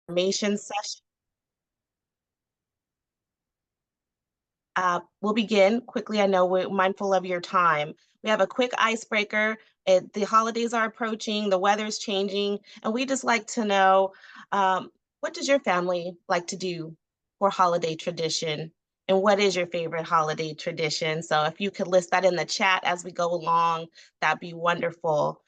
information session. We'll begin quickly. I know we're mindful of your time. We have a quick icebreaker. The holidays are approaching, the weather's changing, and we just like to know, what does your family like to do for holiday tradition? And what is your favorite holiday tradition? So if you could list that in the chat as we go along, that'd be wonderful.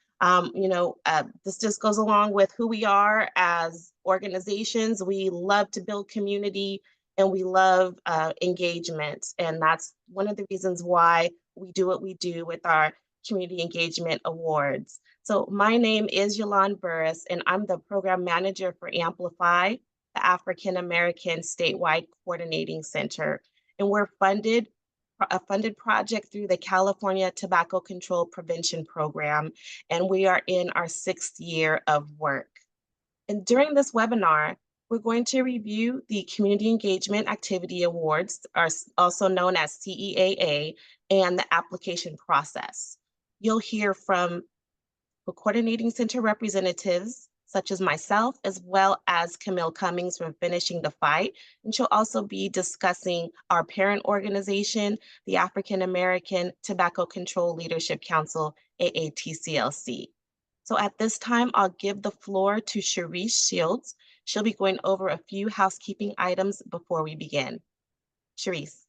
This just goes along with who we are as organizations. We love to build community and we love engagement. And that's one of the reasons why we do what we do with our Community Engagement Awards. So my name is Yolande Burris, and I'm the program manager for AMPLIFY, the African American Statewide Coordinating Center. And we're a funded project through the California Tobacco Control Prevention Program, and we are in our 6th year of work. And during this webinar, we're going to review the Community Engagement Activity Awards, also known as CEAA, and the application process. You'll hear from the Coordinating Center representatives, such as myself, as well as Camille Cummings from Finishing the Fight. And she'll also be discussing our parent organization, the African American Tobacco Control Leadership Council, AATCLC. So at this time, I'll give the floor to Cherise Shields. She'll be going over a few housekeeping items before we begin. Cherise.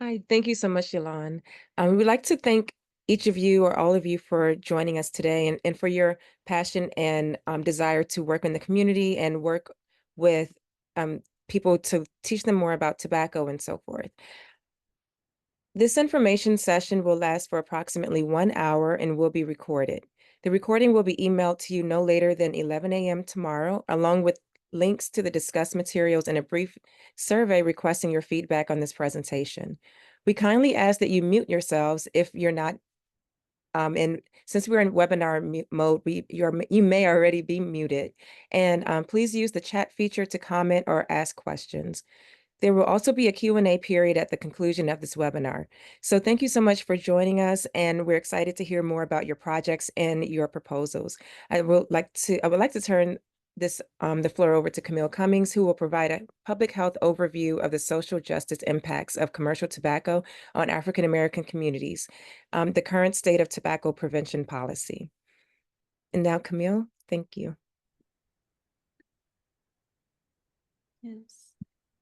Hi, thank you so much, Yolande. We would like to thank each of you or all of you for joining us today and for your passion and desire to work in the community and work with people to teach them more about tobacco and so forth. This information session will last for approximately 1 hour and will be recorded. The recording will be emailed to you no later than 11 a.m. tomorrow, along with links to the discussed materials and a brief survey requesting your feedback on this presentation. We kindly ask that you mute yourselves if you're not, and since we're in webinar mode, you may already be muted. And please use the chat feature to comment or ask questions. There will also be a Q&A period at the conclusion of this webinar. So thank you so much for joining us, and we're excited to hear more about your projects and your proposals. I would like to turn the floor over to Camille Cummings, who will provide a public health overview of the social justice impacts of commercial tobacco on African American communities, the current state of tobacco prevention policy. And now, Camille, thank you. Yes.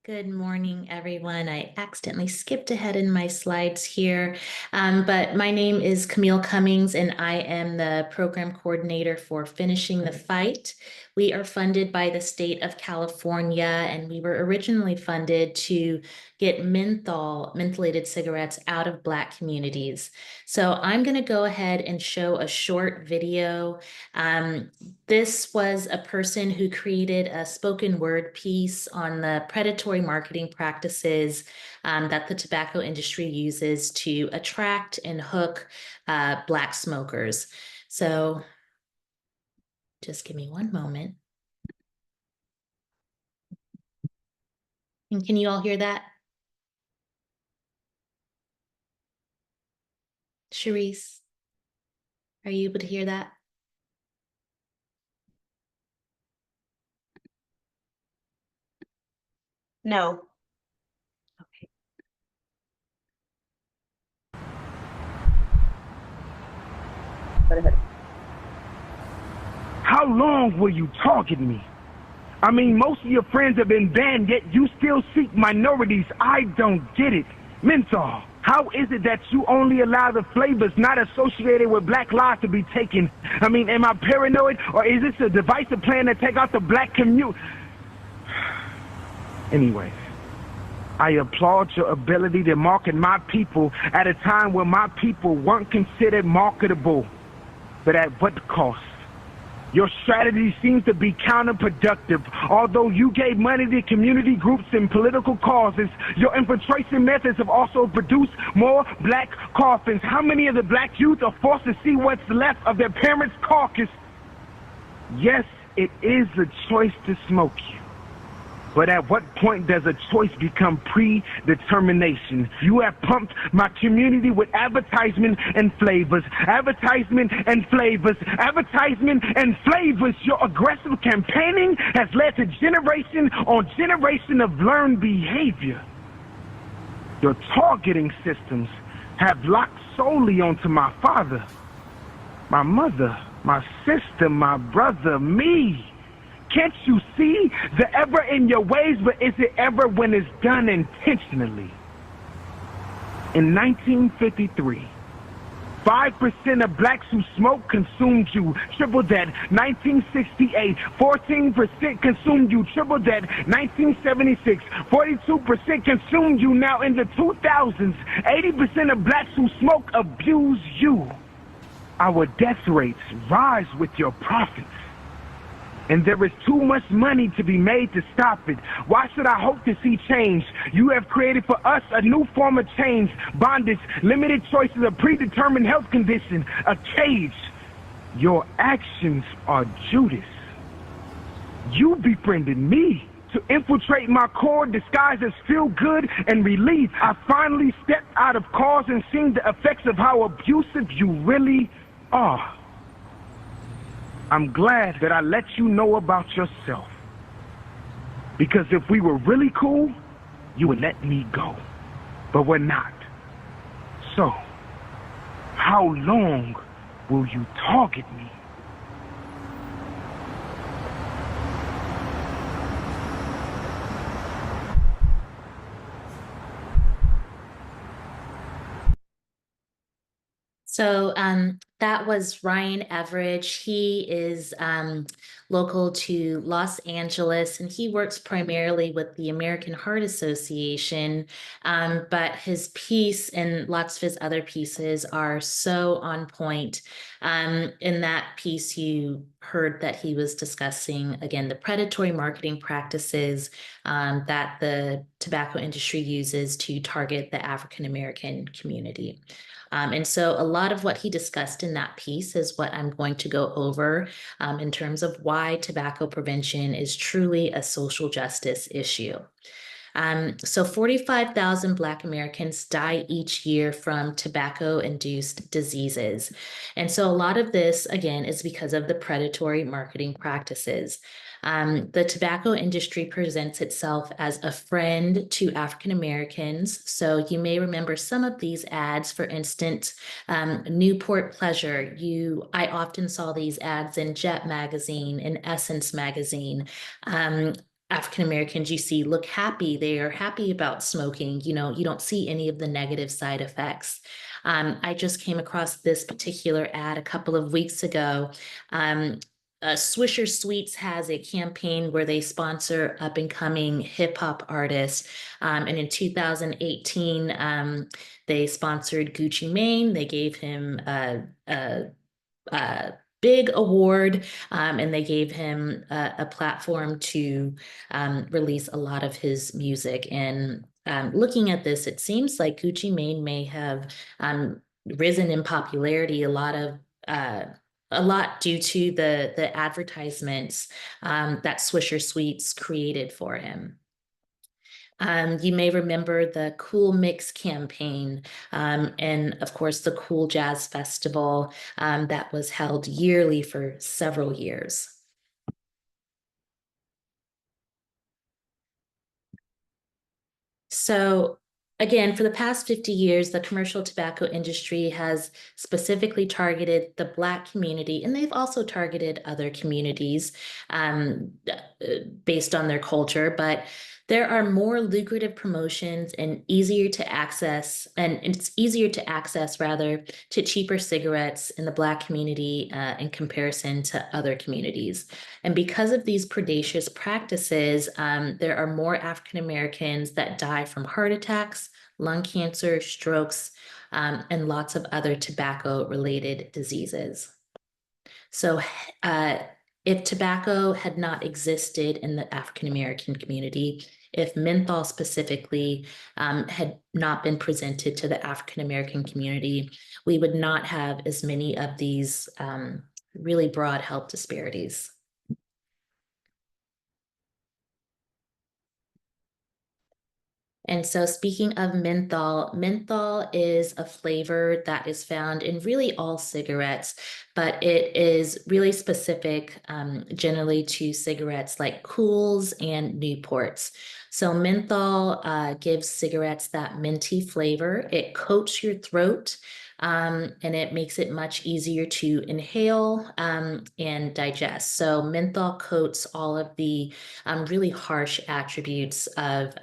Good morning, everyone. I accidentally skipped ahead in my slides here, but my name is Camille Cummings, and I am the program coordinator for Finishing the Fight. We are funded by the state of California, and we were originally funded to get mentholated cigarettes out of Black communities. So I'm going to go ahead and show a short video. This was a person who created a spoken word piece on the predatory marketing practices that the tobacco industry uses to attract and hook Black smokers. So just give me one moment. And can you all hear that? Cherise, are you able to hear that? No. Okay. Go ahead. How long will you target me? I mean, most of your friends have been banned, yet you still seek minorities. I don't get it. Menthol, how is it that you only allow the flavors not associated with Black lives to be taken? I mean, am I paranoid, or is this a divisive plan to take out the Black community? Anyways, I applaud your ability to market my people at a time when my people weren't considered marketable. But at what cost? Your strategy seems to be counterproductive. Although you gave money to community groups and political causes, your infiltration methods have also produced more Black coffins. How many of the Black youth are forced to see what's left of their parents' carcass? Yes, it is a choice to smoke you. But at what point does a choice become predetermination? You have pumped my community with advertisement and flavors, advertisement and flavors, advertisement and flavors. Your aggressive campaigning has led to generation on generation of learned behavior. Your targeting systems have locked solely onto my father, my mother, my sister, my brother, me. Can't you see the ever in your ways, but is it ever when it's done intentionally? In 1953, 5% of blacks who smoked consumed you, triple that. 1968, 14% consumed you, triple that. 1976, 42% consumed you. Now in the 2000s, 80% of blacks who smoke abuse you. Our death rates rise with your profits. And there is too much money to be made to stop it. Why should I hope to see change? You have created for us a new form of change, bondage, limited choices, a predetermined health condition, a cage. Your actions are Judas. You befriended me to infiltrate my core disguised as feel good and relief. I finally stepped out of cause and seen the effects of how abusive you really are. I'm glad that I let you know about yourself. Because if we were really cool, you would let me go. But we're not. So, how long will you target me? So that was Ryan Everidge. He is local to Los Angeles, and he works primarily with the American Heart Association. But his piece and lots of his other pieces are so on point. In that piece, you heard that he was discussing, again, the predatory marketing practices that the tobacco industry uses to target the African American community. And so a lot of what he discussed in that piece is what I'm going to go over in terms of why tobacco prevention is truly a social justice issue. So 45,000 Black Americans die each year from tobacco-induced diseases. And so a lot of this, again, is because of the predatory marketing practices. The tobacco industry presents itself as a friend to African Americans. So you may remember some of these ads. For instance, Newport Pleasure. I often saw these ads in Jet magazine, in Essence magazine. African Americans you see look happy. They are happy about smoking. You don't see any of the negative side effects. I just came across this particular ad a couple of weeks ago. Swisher Sweets has a campaign where they sponsor up-and-coming hip-hop artists. And in 2018, they sponsored Gucci Mane. They gave him a big award, and they gave him a platform to release a lot of his music. And looking at this, it seems like Gucci Mane may have risen in popularity a lot due to the advertisements that Swisher Sweets created for him. You may remember the Cool Mix campaign, and of course the Cool Jazz Festival that was held yearly for several years. So again, for the past 50 years, the commercial tobacco industry has specifically targeted the Black community, and they've also targeted other communities based on their culture, but there are more lucrative promotions and it's easier to access rather to cheaper cigarettes in the Black community in comparison to other communities. And because of these predacious practices, there are more African Americans that die from heart attacks, lung cancer, strokes, and lots of other tobacco-related diseases. So if tobacco had not existed in the African American community, if menthol specifically had not been presented to the African American community, we would not have as many of these really broad health disparities. And so speaking of menthol, menthol is a flavor that is found in really all cigarettes, but it is really specific generally to cigarettes like Kools and Newports. So menthol gives cigarettes that minty flavor. It coats your throat and it makes it much easier to inhale and digest. So menthol coats all of the really harsh attributes of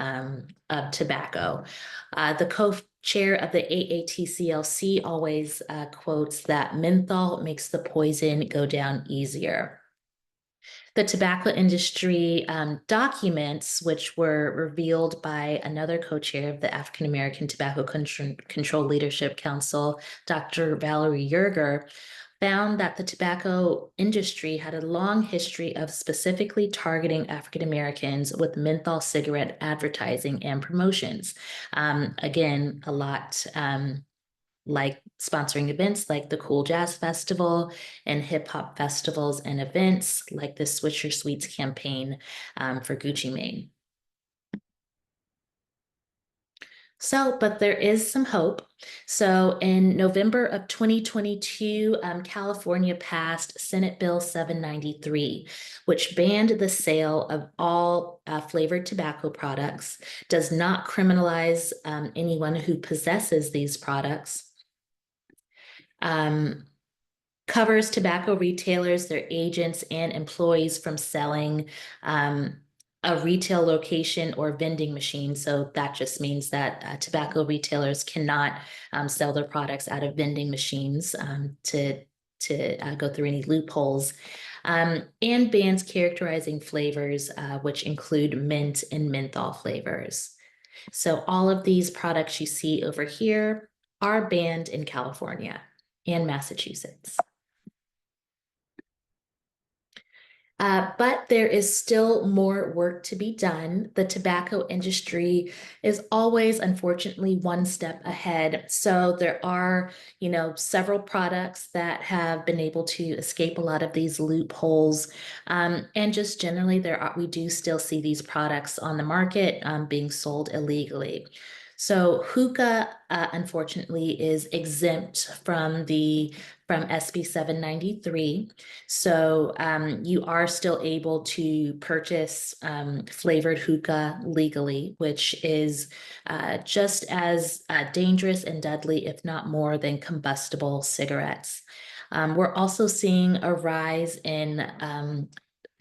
tobacco. The co-chair of the AATCLC always quotes that menthol makes the poison go down easier. The tobacco industry documents, which were revealed by another co-chair of the African American Tobacco Control Leadership Council, Dr. Valerie Yerger, found that the tobacco industry had a long history of specifically targeting African Americans with menthol cigarette advertising and promotions. Again, a lot like sponsoring events like the Cool Jazz Festival and hip hop festivals and events like the Swisher Sweets campaign for Gucci Mane. So, but there is some hope. So in November of 2022, California passed Senate Bill 793, which banned the sale of all flavored tobacco products, does not criminalize anyone who possesses these products, covers tobacco retailers, their agents, and employees from selling a retail location or vending machine. So that just means that tobacco retailers cannot sell their products out of vending machines to go through any loopholes. And bans characterizing flavors, which include mint and menthol flavors. So all of these products you see over here are banned in California and Massachusetts. But there is still more work to be done. The tobacco industry is always, unfortunately, one step ahead. So there are, several products that have been able to escape a lot of these loopholes. And just generally, we do still see these products on the market being sold illegally. So hookah, unfortunately, is exempt from SB 793. So you are still able to purchase flavored hookah legally, which is just as dangerous and deadly, if not more, than combustible cigarettes. We're also seeing a rise in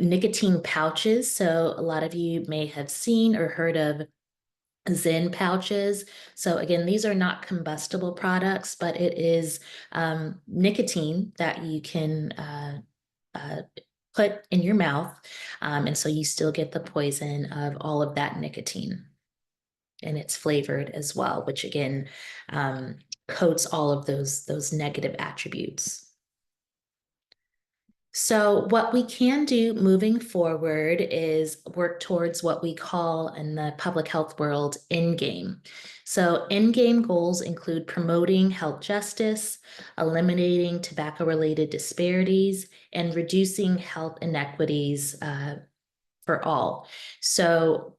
nicotine pouches. So a lot of you may have seen or heard of Zen pouches. So again, these are not combustible products, but it is nicotine that you can put in your mouth. And so you still get the poison of all of that nicotine. And it's flavored as well, which again coats all of those negative attributes. So what we can do moving forward is work towards what we call in the public health world endgame. So endgame goals include promoting health justice, eliminating tobacco-related disparities, and reducing health inequities for all. So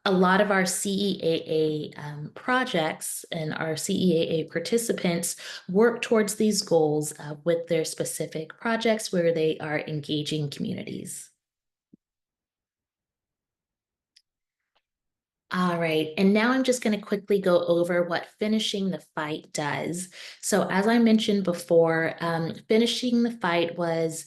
a lot of our CEAA projects and our CEAA participants work towards these goals with their specific projects where they are engaging communities. All right, and now I'm just going to quickly go over what Finishing the Fight does. So as I mentioned before, Finishing the Fight was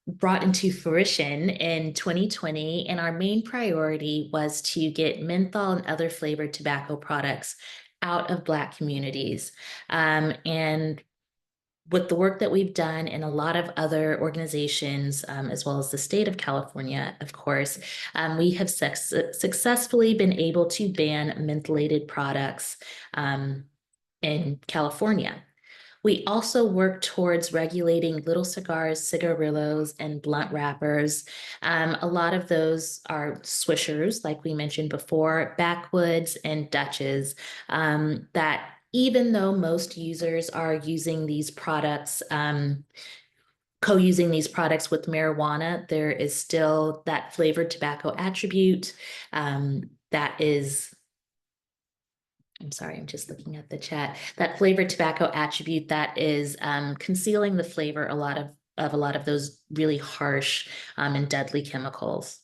brought into fruition in 2020, and our main priority was to get menthol and other flavored tobacco products out of Black communities. And with the work that we've done and a lot of other organizations, as well as the state of California, of course, we have successfully been able to ban mentholated products in California. We also work towards regulating little cigars, cigarillos, and blunt wrappers. A lot of those are swishers, like we mentioned before, backwoods and Dutches, that even though most users are using these products co-using these products with marijuana, there is still that flavored tobacco attribute that is, I'm sorry, I'm just looking at the chat, that flavored tobacco attribute that is concealing the flavor a lot of those really harsh and deadly chemicals.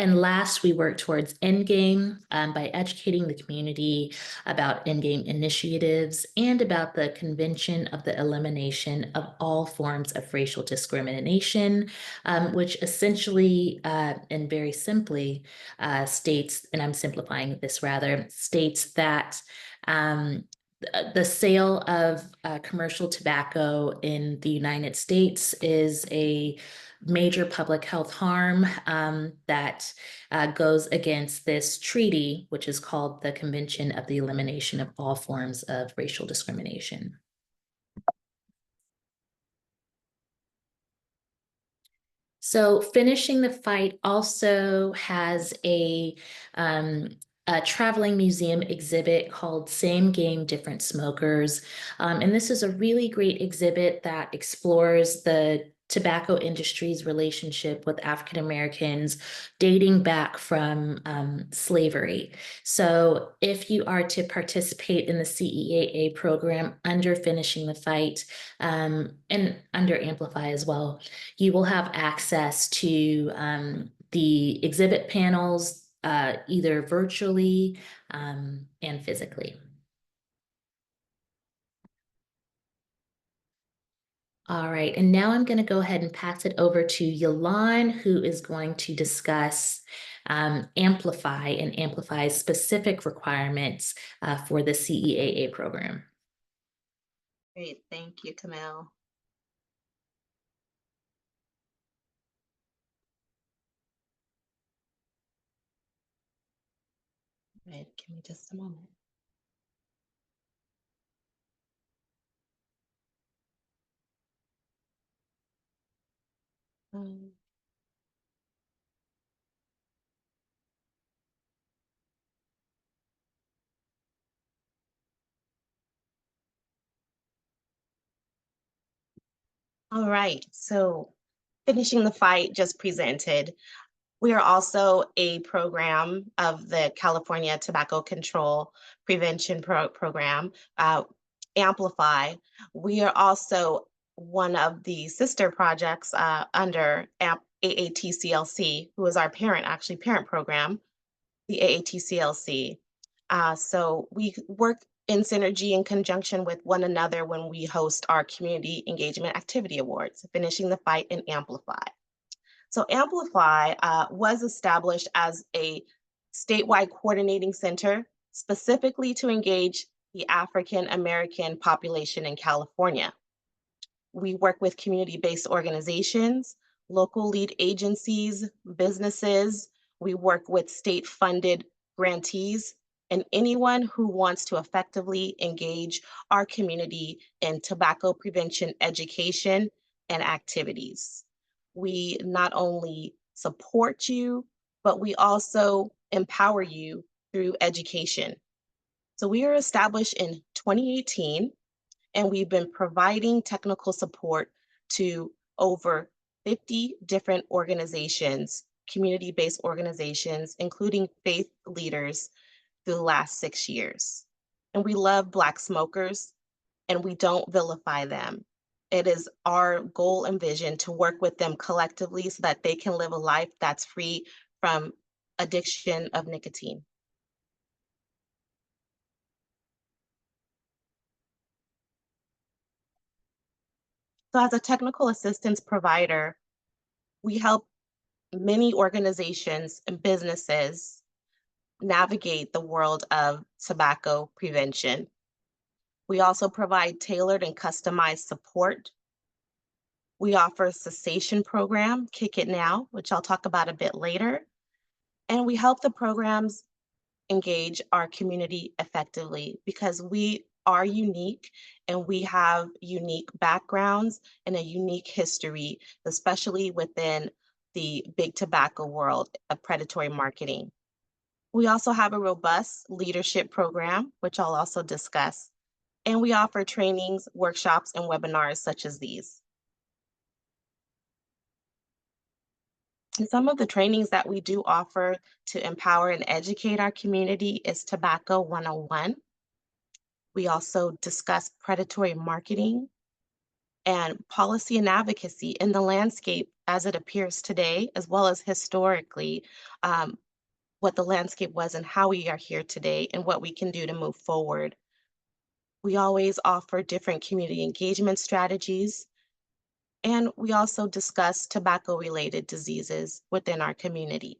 And last, we work towards endgame by educating the community about endgame initiatives and about the Convention of the Elimination of All Forms of Racial Discrimination, which essentially and very simply states, and I'm simplifying this rather, states that the sale of commercial tobacco in the United States is a major public health harm that goes against this treaty, which is called the Convention of the Elimination of All Forms of Racial Discrimination. So Finishing the Fight also has a traveling museum exhibit called Same Game, Different Smokers. And this is a really great exhibit that explores the tobacco industry's relationship with African Americans dating back from slavery. So if you are to participate in the CEAA program under Finishing the Fight and under AMPLIFY as well, you will have access to the exhibit panels either virtually and physically. All right, and now I'm going to go ahead and pass it over to Yalan, who is going to discuss AMPLIFY and AMPLIFY's specific requirements for the CEAA program. Great, thank you, Camille. Right, give me just a moment. All right, so Finishing the Fight just presented. We are also a program of the California Tobacco Control Prevention Program, AMPLIFY. We are also one of the sister projects under AATCLC, who is our parent program, the AATCLC. So we work in synergy in conjunction with one another when we host our Community Engagement Activity Awards, Finishing the Fight and AMPLIFY. So AMPLIFY was established as a statewide coordinating center specifically to engage the African American population in California. We work with community-based organizations, local lead agencies, businesses. We work with state-funded grantees and anyone who wants to effectively engage our community in tobacco prevention education and activities. We not only support you, but we also empower you through education. So we were established in 2018, and we've been providing technical support to over 50 different organizations, community-based organizations, including faith leaders through the last 6 years. And we love Black smokers, and we don't vilify them. It is our goal and vision to work with them collectively so that they can live a life that's free from addiction of nicotine. So as a technical assistance provider, we help many organizations and businesses navigate the world of tobacco prevention. We also provide tailored and customized support. We offer a cessation program, Kick It Now, which I'll talk about a bit later. And we help the programs engage our community effectively because we are unique and we have unique backgrounds and a unique history, especially within the big tobacco world of predatory marketing. We also have a robust leadership program, which I'll also discuss. And we offer trainings, workshops, and webinars such as these. And some of the trainings that we do offer to empower and educate our community is Tobacco 101. We also discuss predatory marketing and policy and advocacy in the landscape as it appears today, as well as historically, um, what the landscape was and how we are here today and what we can do to move forward. We always offer different community engagement strategies, and we also discuss tobacco-related diseases within our community.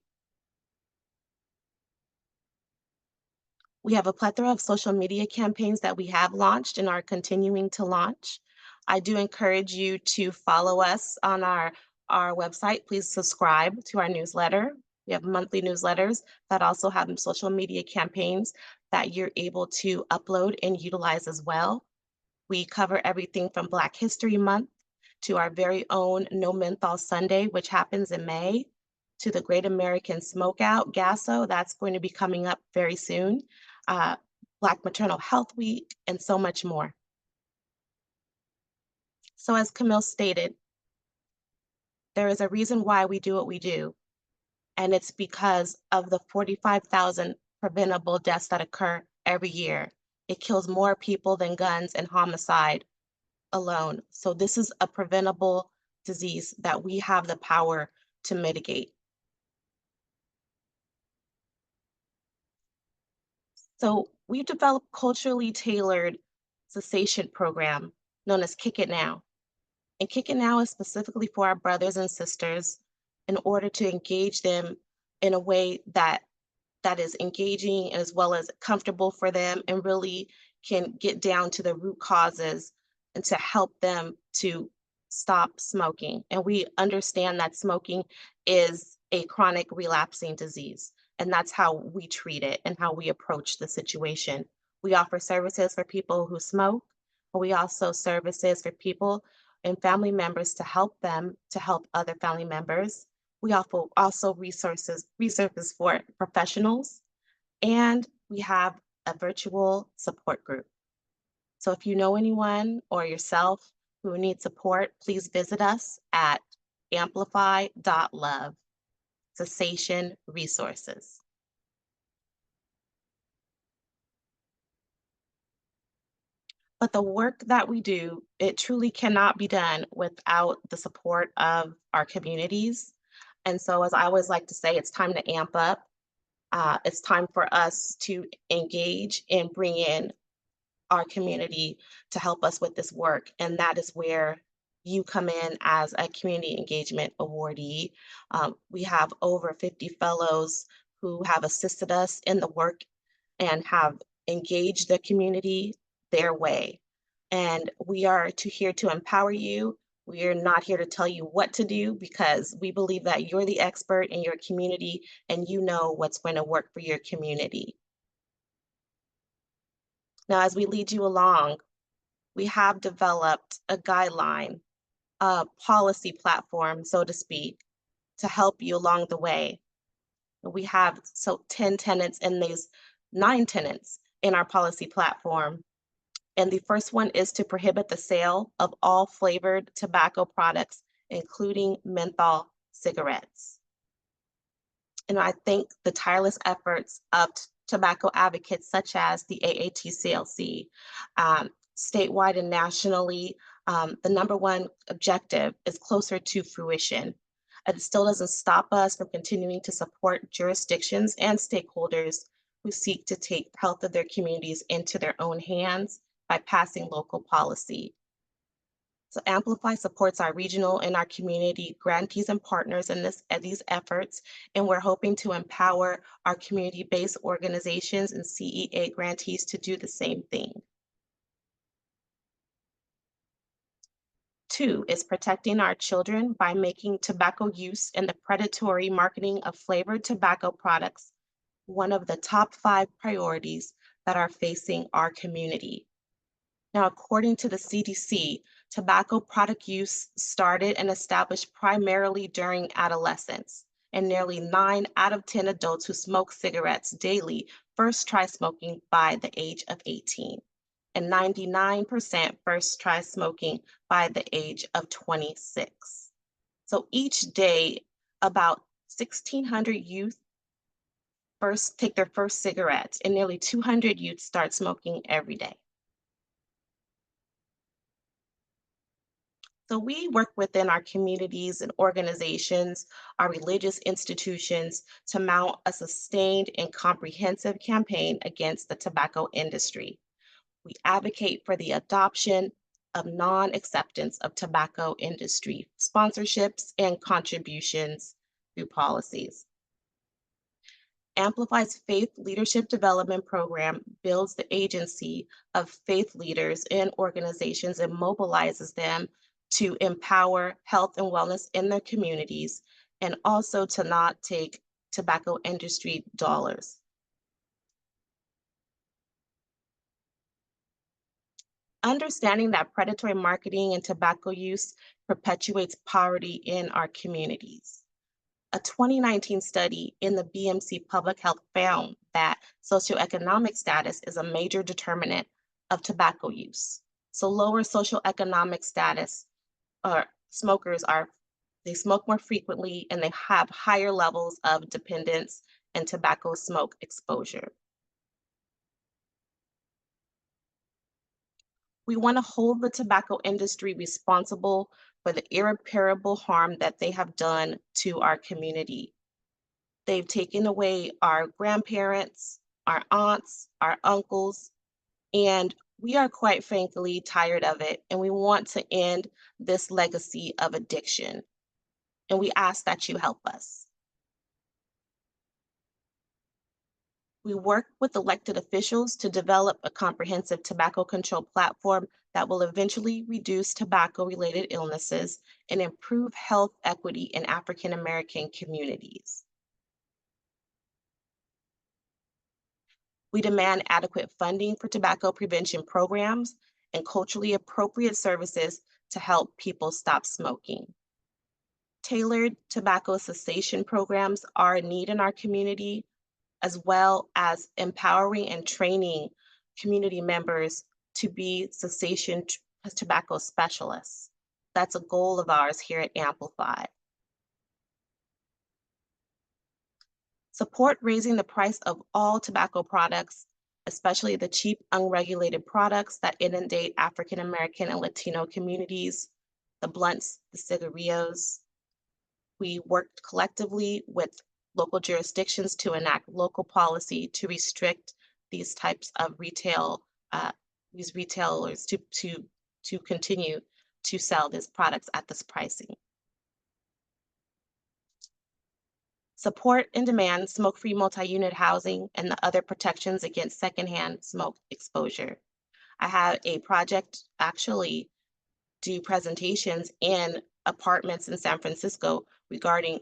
We have a plethora of social media campaigns that we have launched and are continuing to launch. I do encourage you to follow us on our website. Please subscribe to our newsletter. We have monthly newsletters that also have social media campaigns that you're able to upload and utilize as well. We cover everything from Black History Month to our very own No Menthol Sunday, which happens in May, to the Great American Smokeout, GASO, that's going to be coming up very soon, uh, Black Maternal Health Week, and so much more. So as Camille stated, there is a reason why we do what we do, and it's because of the 45,000 preventable deaths that occur every year. It kills more people than guns and homicide alone. So this is a preventable disease that we have the power to mitigate. So we've developed culturally tailored cessation program known as Kick It Now. And Kick It Now is specifically for our brothers and sisters in order to engage them in a way that is engaging as well as comfortable for them and really can get down to the root causes and to help them to stop smoking. And we understand that smoking is a chronic relapsing disease, and that's how we treat it and how we approach the situation. We offer services for people who smoke, but we also services for people and family members to help them to help other family members. We offer also resources for professionals, and we have a virtual support group. So if you know anyone or yourself who needs support, please visit us at amplify.love, cessation resources. But the work that we do, it truly cannot be done without the support of our communities. And so, as I always like to say, it's time to amp up. It's time for us to engage and bring in our community to help us with this work. And that is where you come in as a community engagement awardee. We have over 50 fellows who have assisted us in the work and have engaged the community their way. And we are here to empower you. We are not here to tell you what to do because we believe that you're the expert in your community and you know what's going to work for your community. Now, as we lead you along, we have developed a guideline, a policy platform, so to speak, to help you along the way. We have 10 tenets and there's 9 tenets in our policy platform. And the first one is to prohibit the sale of all flavored tobacco products, including menthol cigarettes. And I thank the tireless efforts of tobacco advocates such as the AATCLC. Statewide and nationally, the number one objective is closer to fruition. It still doesn't stop us from continuing to support jurisdictions and stakeholders who seek to take health of their communities into their own hands by passing local policy. So Amplify supports our regional and our community grantees and partners in these efforts, and we're hoping to empower our community-based organizations and CEA grantees to do the same thing. 2 is protecting our children by making tobacco use and the predatory marketing of flavored tobacco products one of the top 5 priorities that are facing our community. Now, according to the CDC, tobacco product use started and established primarily during adolescence, and nearly 9 out of 10 adults who smoke cigarettes daily first try smoking by the age of 18, and 99% first try smoking by the age of 26. So each day, about 1,600 youth first take their first cigarettes, and nearly 200 youth start smoking every day. So we work within our communities and organizations, our religious institutions to mount a sustained and comprehensive campaign against the tobacco industry. We advocate for the adoption of non-acceptance of tobacco industry sponsorships and contributions through policies. Amplify's Faith Leadership Development Program builds the agency of faith leaders and organizations and mobilizes them to empower health and wellness in their communities and also to not take tobacco industry dollars. Understanding that predatory marketing and tobacco use perpetuates poverty in our communities. A 2019 study in the BMC Public Health found that socioeconomic status is a major determinant of tobacco use. So lower socioeconomic status smokers they smoke more frequently and they have higher levels of dependence and tobacco smoke exposure. We want to hold the tobacco industry responsible for the irreparable harm that they have done to our community. They've taken away our grandparents, our aunts, our uncles, and we are quite frankly tired of it, and we want to end this legacy of addiction. And we ask that you help us. We work with elected officials to develop a comprehensive tobacco control platform that will eventually reduce tobacco-related illnesses and improve health equity in African American communities. We demand adequate funding for tobacco prevention programs and culturally appropriate services to help people stop smoking. Tailored tobacco cessation programs are a need in our community, as well as empowering and training community members to be cessation tobacco specialists. That's a goal of ours here at Amplify. Support raising the price of all tobacco products, especially the cheap, unregulated products that inundate African American and Latino communities, the blunts, the cigarillos. We worked collectively with local jurisdictions to enact local policy to restrict these types of these retailers to continue to sell these products at this pricing. Support and demand smoke-free multi-unit housing and the other protections against secondhand smoke exposure. I have a project actually do presentations in apartments in San Francisco regarding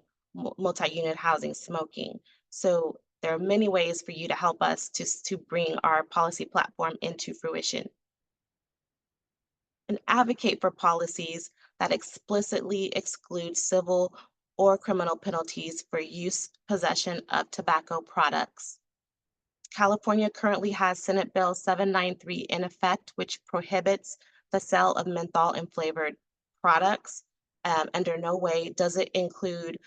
multi-unit housing smoking. So there are many ways for you to help us to bring our policy platform into fruition. And advocate for policies that explicitly exclude civil or criminal penalties for use, possession of tobacco products. California currently has Senate Bill 793 in effect, which prohibits the sale of menthol and flavored products. Under no way does it include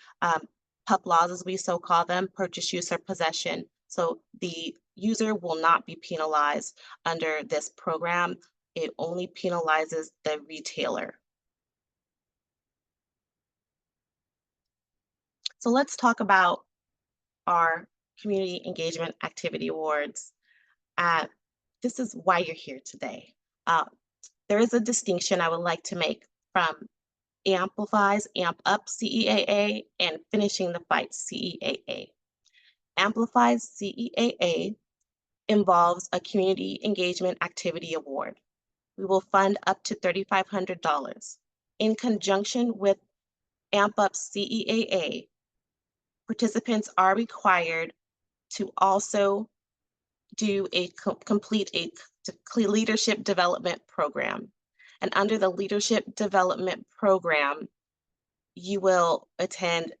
PUP laws, as we so call them, purchase, use, or possession. So the user will not be penalized under this program. It only penalizes the retailer. So let's talk about our Community Engagement Activity Awards. This is why you're here today. There is a distinction I would like to make from Amplify's Amp Up CEAA and Finishing the Fight CEAA. Amplify's CEAA involves a Community Engagement Activity Award. We will fund up to $3,500. In conjunction with Amp Up CEAA, participants are required to also do complete a leadership development program. And under the leadership development program, you will attend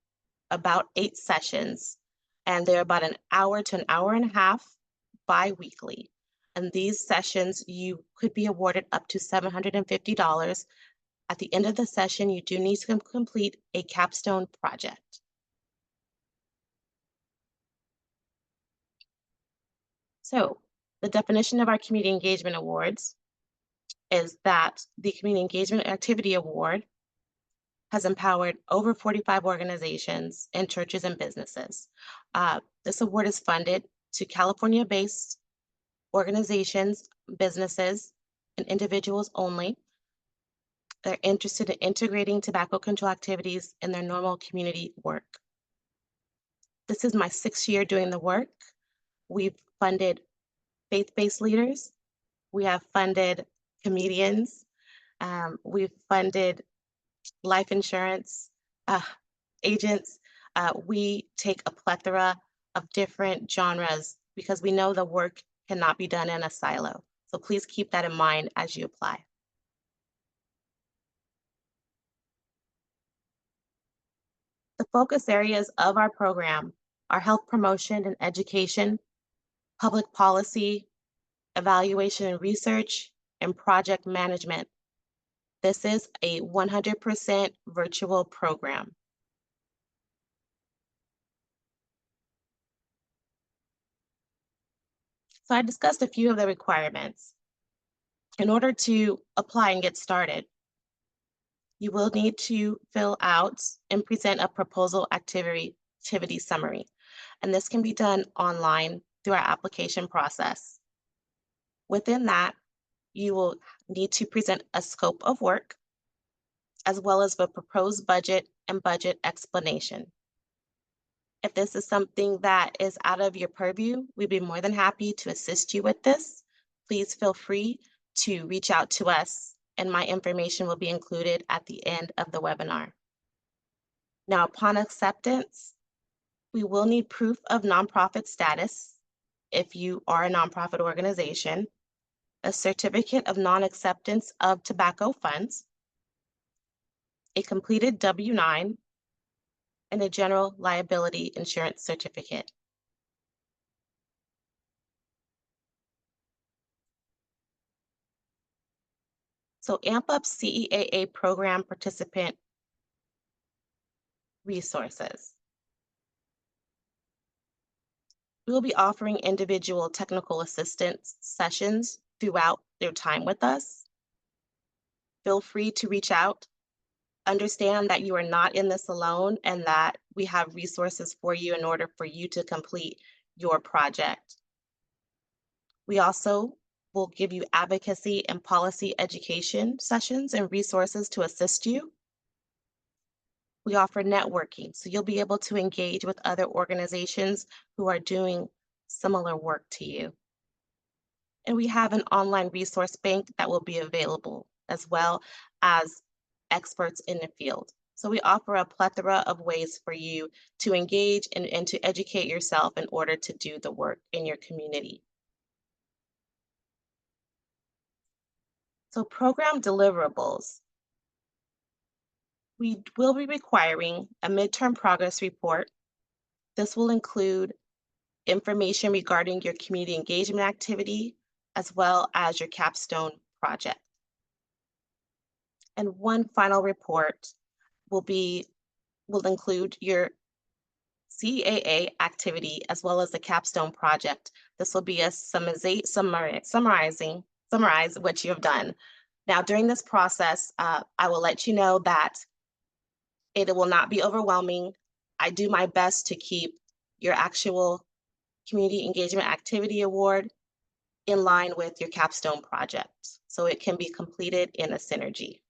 about 8 sessions, and they're about an hour to an hour and a half bi-weekly. And these sessions, you could be awarded up to $750. At the end of the session, you do need to complete a capstone project. So the definition of our Community Engagement Awards is that the Community Engagement Activity Award has empowered over 45 organizations and churches and businesses. This award is funded to California-based organizations, businesses, and individuals only. They're interested in integrating tobacco control activities in their normal community work. This is my 6th year doing the work. We've funded faith-based leaders. We have funded comedians. We've funded life insurance agents. We take a plethora of different genres because we know the work cannot be done in a silo. So please keep that in mind as you apply. The focus areas of our program are health promotion and education, public policy, evaluation and research, and project management. This is a 100% virtual program. So I discussed a few of the requirements. In order to apply and get started, you will need to fill out and present a proposal activity summary. And this can be done online through our application process. Within that, you will need to present a scope of work, as well as the proposed budget and budget explanation. If this is something that is out of your purview, we'd be more than happy to assist you with this. Please feel free to reach out to us, and my information will be included at the end of the webinar. Now, upon acceptance, we will need proof of nonprofit status if you are a nonprofit organization, a certificate of non-acceptance of tobacco funds, a completed W-9, and a general liability insurance certificate. So AMP-UP CEAA program participant resources. We will be offering individual technical assistance sessions throughout their time with us. Feel free to reach out. Understand that you are not in this alone and that we have resources for you in order for you to complete your project. We also will give you advocacy and policy education sessions and resources to assist you. We offer networking, so you'll be able to engage with other organizations who are doing similar work to you. And we have an online resource bank that will be available, as well as experts in the field. So we offer a plethora of ways for you to engage and to educate yourself in order to do the work in your community. So program deliverables. We will be requiring a midterm progress report. This will include information regarding your community engagement activity, as well as your capstone project. And one final report will include your CEAA activity, as well as the capstone project. This will be a summarize what you have done. Now, during this process, I will let you know that it will not be overwhelming. I do my best to keep your actual Community Engagement Activity Award in line with your capstone project, so it can be completed in a synergy.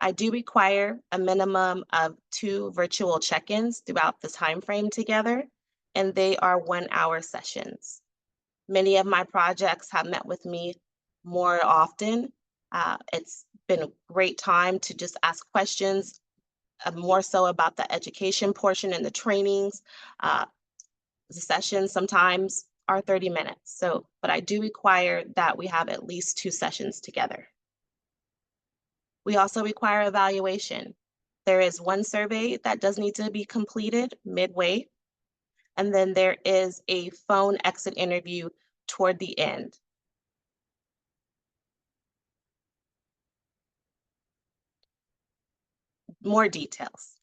I do require a minimum of 2 virtual check-ins throughout the time frame together, and they are 1-hour sessions. Many of my projects have met with me more often. It's been a great time to just ask questions, more so about the education portion and the trainings. The sessions sometimes are 30 minutes. But I do require that we have at least 2 sessions together. We also require evaluation. There is one survey that does need to be completed midway, and then there is a phone exit interview toward the end. More details.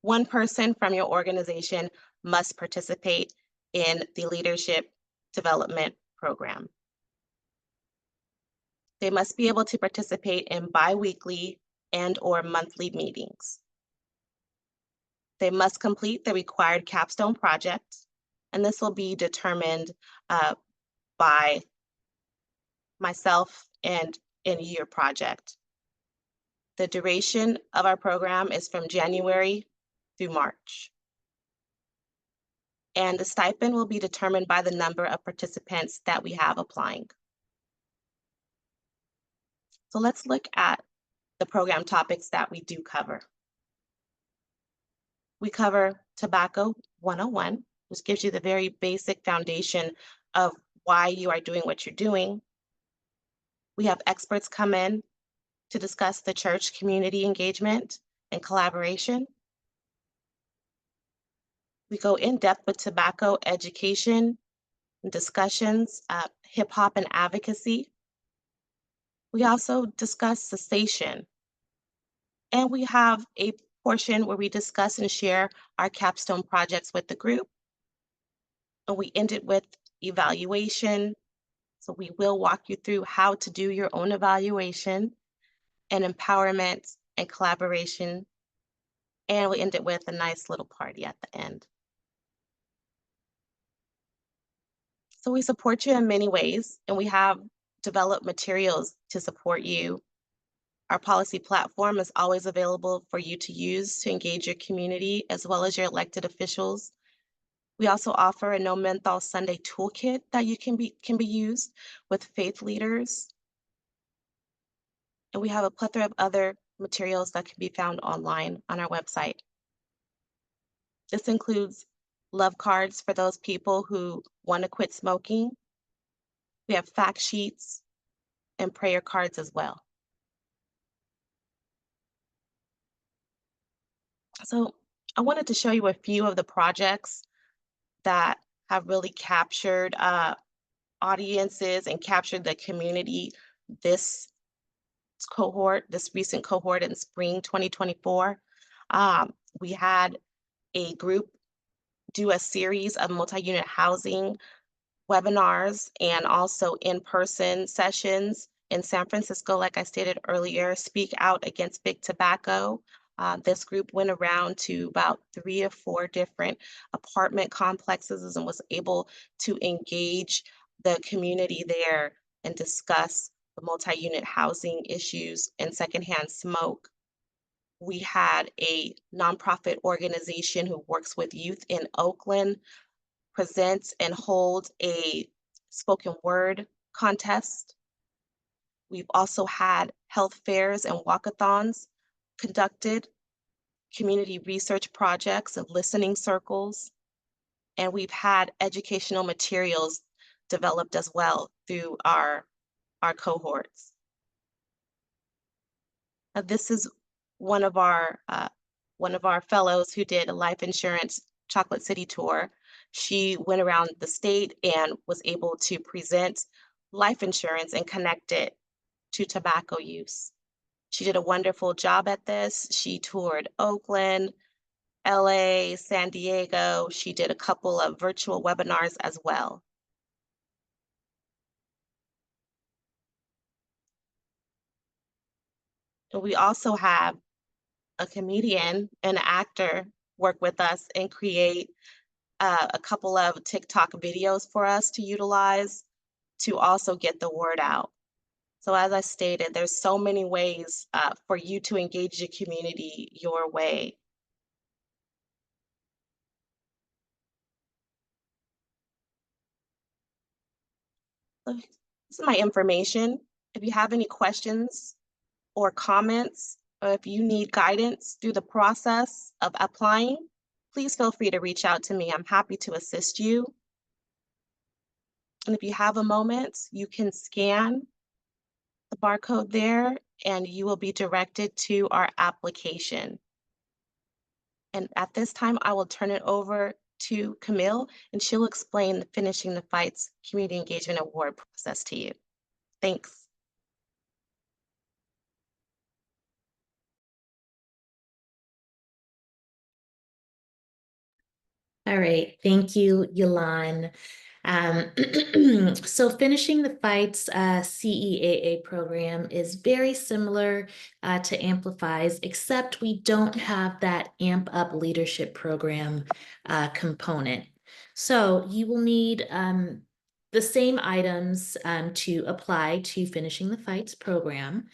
One person from your organization must participate in the leadership development program. They must be able to participate in bi-weekly and/or monthly meetings. They must complete the required capstone project, and this will be determined by myself and in your project. The duration of our program is from January through March. And the stipend will be determined by the number of participants that we have applying. So let's look at the program topics that we do cover. We cover Tobacco 101, which gives you the very basic foundation of why you are doing what you're doing. We have experts come in to discuss the church community engagement and collaboration. We go in depth with tobacco education and discussions, hip hop and advocacy. We also discuss cessation. And we have a portion where we discuss and share our capstone projects with the group. And we end it with evaluation. So we will walk you through how to do your own evaluation and empowerment and collaboration. And we end it with a nice little party at the end. So we support you in many ways, and we have developed materials to support you. Our policy platform is always available for you to use to engage your community as well as your elected officials. We also offer a No Menthol Sunday toolkit that you can be used with faith leaders. And we have a plethora of other materials that can be found online on our website. This includes love cards for those people who want to quit smoking. We have fact sheets and prayer cards as well. So I wanted to show you a few of the projects that have really captured audiences and captured the community this recent cohort in spring 2024. We had a group do a series of multi-unit housing webinars and also in-person sessions in San Francisco, like I stated earlier, Speak Out Against Big Tobacco. This group went around to about 3 or 4 different apartment complexes and was able to engage the community there and discuss the multi-unit housing issues and secondhand smoke. We had a nonprofit organization who works with youth in Oakland present and hold a spoken word contest. We've also had health fairs and walkathons conducted, community research projects and listening circles, and we've had educational materials developed as well through our cohorts. Now, this is one of our fellows who did a life insurance Chocolate City tour. She went around the state and was able to present life insurance and connect it to tobacco use. She did a wonderful job at this. She toured Oakland, LA, San Diego. She did a couple of virtual webinars as well. And we also have a comedian and actor work with us and create a couple of TikTok videos for us to utilize to also get the word out. So as I stated, there's so many ways for you to engage the community your way. So this is my information. If you have any questions or comments, or if you need guidance through the process of applying, please feel free to reach out to me. I'm happy to assist you. And if you have a moment, you can scan the barcode there and you will be directed to our application. And at this time, I will turn it over to Camille and she'll explain the Finishing the Fights Community Engagement Award process to you. Thanks. All right, thank you, Yolan. So Finishing the Fight's CEAA program is very similar to Amplify's, except we don't have that Amp Up Leadership Program component. So you will need the same items to apply to Finishing the Fights program.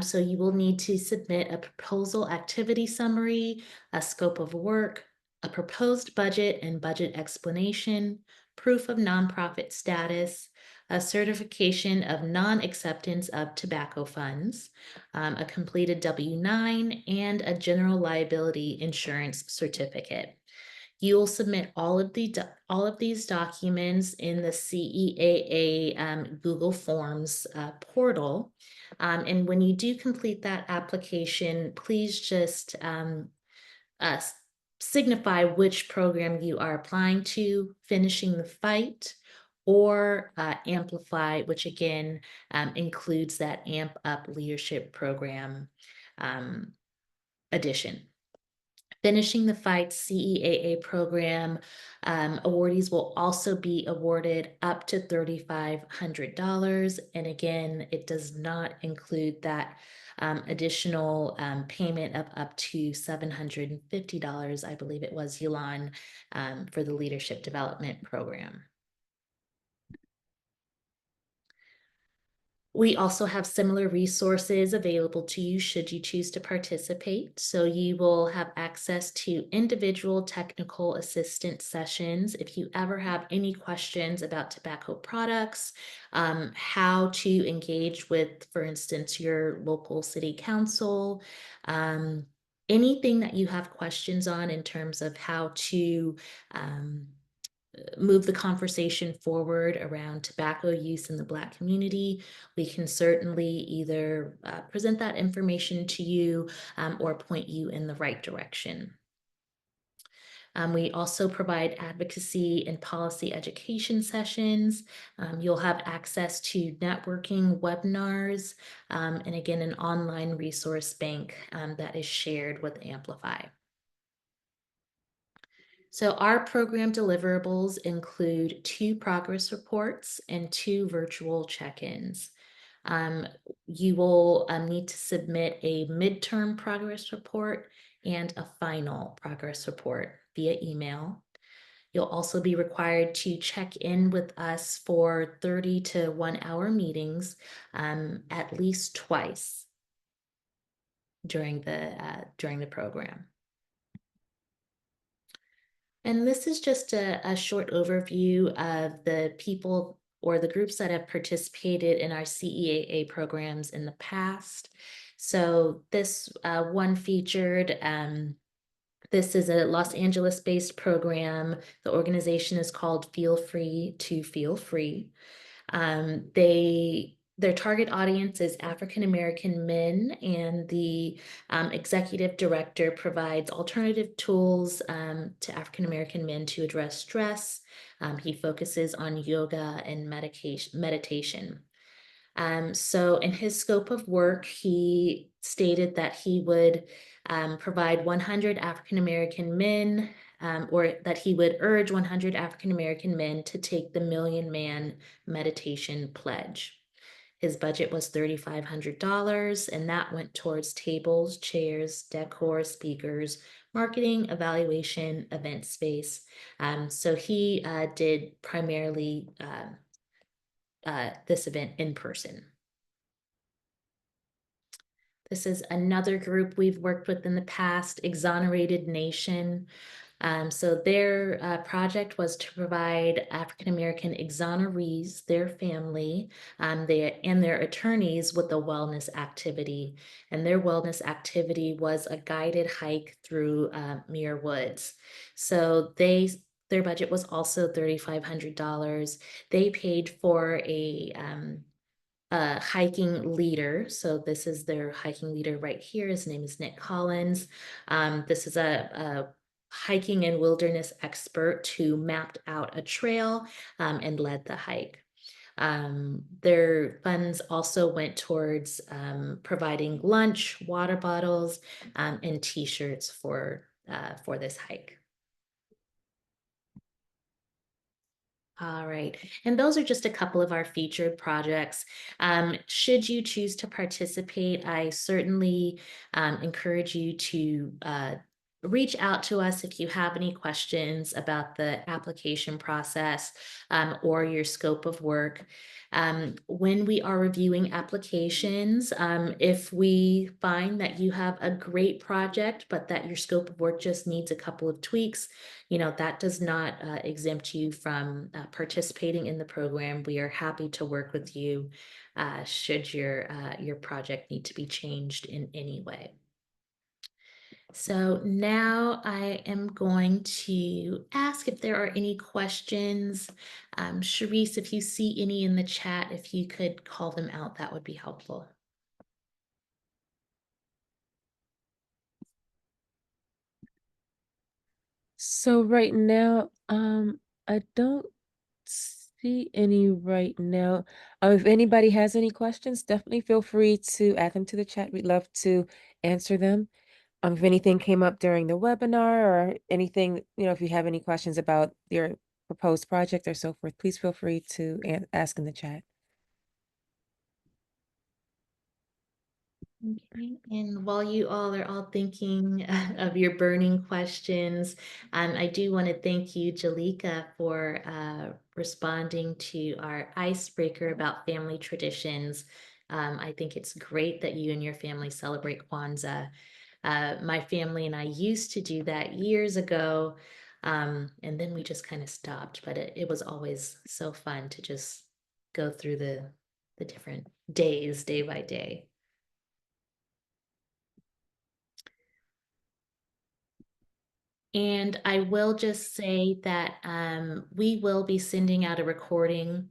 So you will need to submit a proposal activity summary, a scope of work, a proposed budget and budget explanation, proof of nonprofit status, a certification of non-acceptance of tobacco funds, a completed W-9, and a general liability insurance certificate. You will submit all of these documents in the CEAA Google Forms portal. And when you do complete that application, please just signify which program you are applying to, Finishing the Fight or Amplify, which again includes that Amp Up Leadership Program addition. Finishing the Fight CEAA program awardees will also be awarded up to $3,500. And again, it does not include that additional payment of up to $750, I believe it was, Yulan, for the Leadership Development Program. We also have similar resources available to you should you choose to participate. So you will have access to individual technical assistance sessions. If you ever have any questions about tobacco products, how to engage with, for instance, your local city council, anything that you have questions on in terms of how to move the conversation forward around tobacco use in the Black community, we can certainly either present that information to you or point you in the right direction. We also provide advocacy and policy education sessions. You'll have access to networking webinars and again, an online resource bank that is shared with Amplify. So our program deliverables include 2 progress reports and 2 virtual check-ins. You will need to submit a midterm progress report and a final progress report via email. You'll also be required to check in with us for 30 to 1 hour meetings at least twice during the program. And this is just a short overview of the people or the groups that have participated in our CEAA programs in the past. So this one featured, this is a Los Angeles-based program. The organization is called Feel Free to Feel Free. Their target audience is African-American men, and the executive director provides alternative tools to African-American men to address stress. He focuses on yoga and meditation. So in his scope of work, he stated that he would provide 100 African-American men or that he would urge 100 African-American men to take the Million Man Meditation Pledge. His budget was $3,500, and that went towards tables, chairs, decor, speakers, marketing, evaluation, event space. So he did primarily this event in person. This is another group we've worked with in the past, Exonerated Nation. So their project was to provide African-American exonerees, their family, and their attorneys with a wellness activity. And their wellness activity was a guided hike through Muir Woods. So their budget was also $3,500. They paid for a hiking leader. So this is their hiking leader right here. His name is Nick Collins. This is a hiking and wilderness expert who mapped out a trail and led the hike. Their funds also went towards providing lunch, water bottles, and t-shirts for this hike. All right. And those are just a couple of our featured projects. Should you choose to participate, I certainly encourage you to reach out to us if you have any questions about the application process or your scope of work. When we are reviewing applications, if we find that you have a great project, but that your scope of work just needs a couple of tweaks, that does not exempt you from participating in the program. We are happy to work with you should your project need to be changed in any way. So now I am going to ask if there are any questions. Sharice, if you see any in the chat, if you could call them out, that would be helpful. So right now, I don't see any right now. If anybody has any questions, definitely feel free to add them to the chat. We'd love to answer them. If anything came up during the webinar or anything, if you have any questions about your proposed project or so forth, please feel free to ask in the chat. Okay. And while you all are all thinking of your burning questions, I do want to thank you, Jalika, for responding to our icebreaker about family traditions. I think it's great that you and your family celebrate Kwanzaa. My family and I used to do that years ago, and then we just kind of stopped, but it was always so fun to just go through the different days, day by day. And I will just say that we will be sending out a recording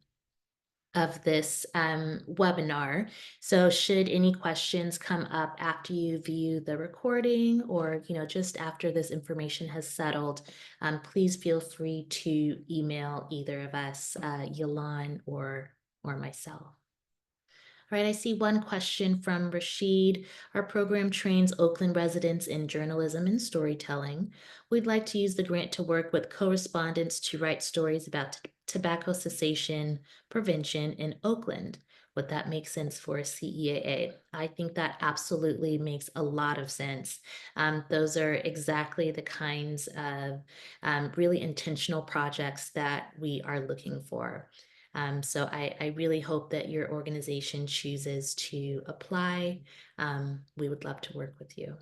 of this webinar. So should any questions come up after you view the recording or, just after this information has settled, please feel free to email either of us, Yalan or myself. All right, I see one question from Rashid. Our program trains Oakland residents in journalism and storytelling. We'd like to use the grant to work with correspondents to write stories about tobacco cessation prevention in Oakland. Would that make sense for CEAA? I think that absolutely makes a lot of sense. Those are exactly the kinds of really intentional projects that we are looking for. So I really hope that your organization chooses to apply. We would love to work with you.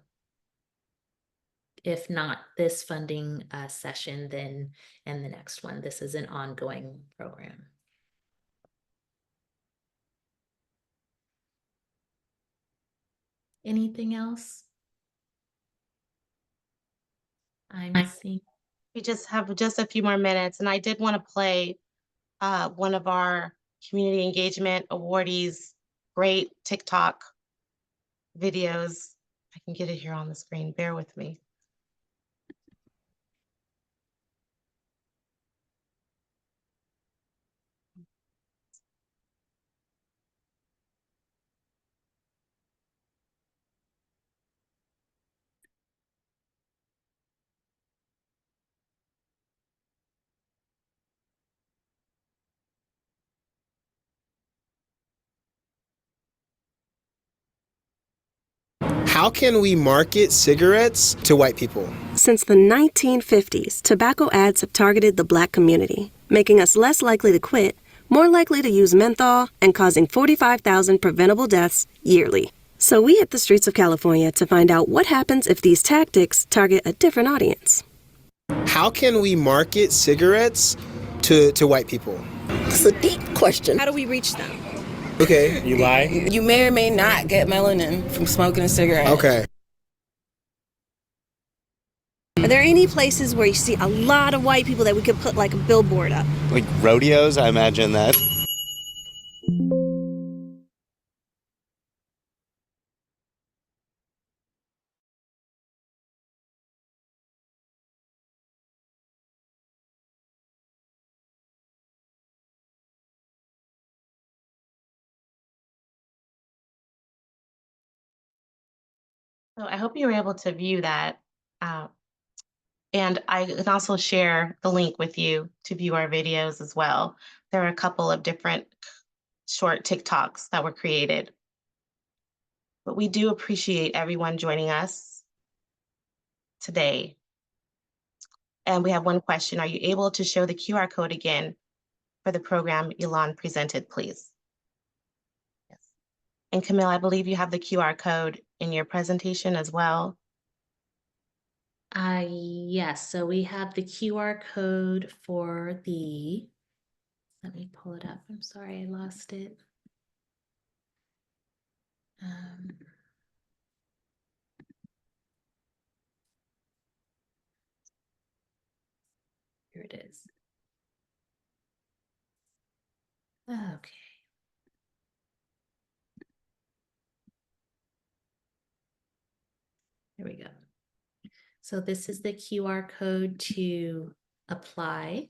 If not this funding session, then in the next one. This is an ongoing program. Anything else? I'm seeing. We just have a few more minutes, and I did want to play one of our community engagement awardees' great TikTok videos. I can get it here on the screen. Bear with me. How can we market cigarettes to white people? Since the 1950s, tobacco ads have targeted the Black community, making us less likely to quit, more likely to use menthol, and causing 45,000 preventable deaths yearly. So we hit the streets of California to find out what happens if these tactics target a different audience. How can we market cigarettes to white people? It's a deep question. How do we reach them? Okay. You lie? You may or may not get melanin from smoking a cigarette. Okay. Are there any places where you see a lot of white people that we could put like a billboard up? Like rodeos, I imagine that. So I hope you were able to view that. And I can also share the link with you to view our videos as well. There are a couple of different short TikToks that were created. But we do appreciate everyone joining us today. And we have one question. Are you able to show the QR code again for the program Elon presented, please? Yes. And Camille, I believe you have the QR code in your presentation as well. Yes, so we have the QR code for the, let me pull it up. I'm sorry, I lost it. Here it is. Okay. There we go. So this is the QR code to apply.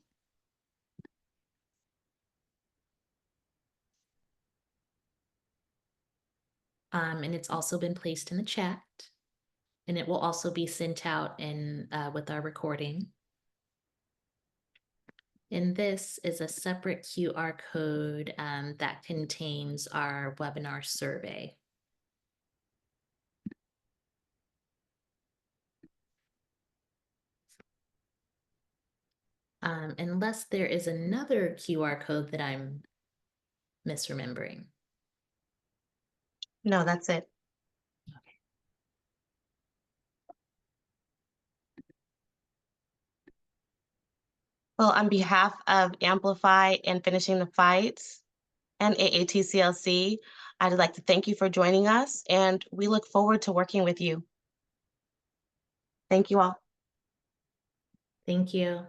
And it's also been placed in the chat. And it will also be sent out in with our recording. And this is a separate QR code that contains our webinar survey. Unless there is another QR code that I'm misremembering. No, that's it. Okay. Well, on behalf of Amplify and Finishing the Fight and AATCLC, I'd like to thank you for joining us, and we look forward to working with you. Thank you all. Thank you.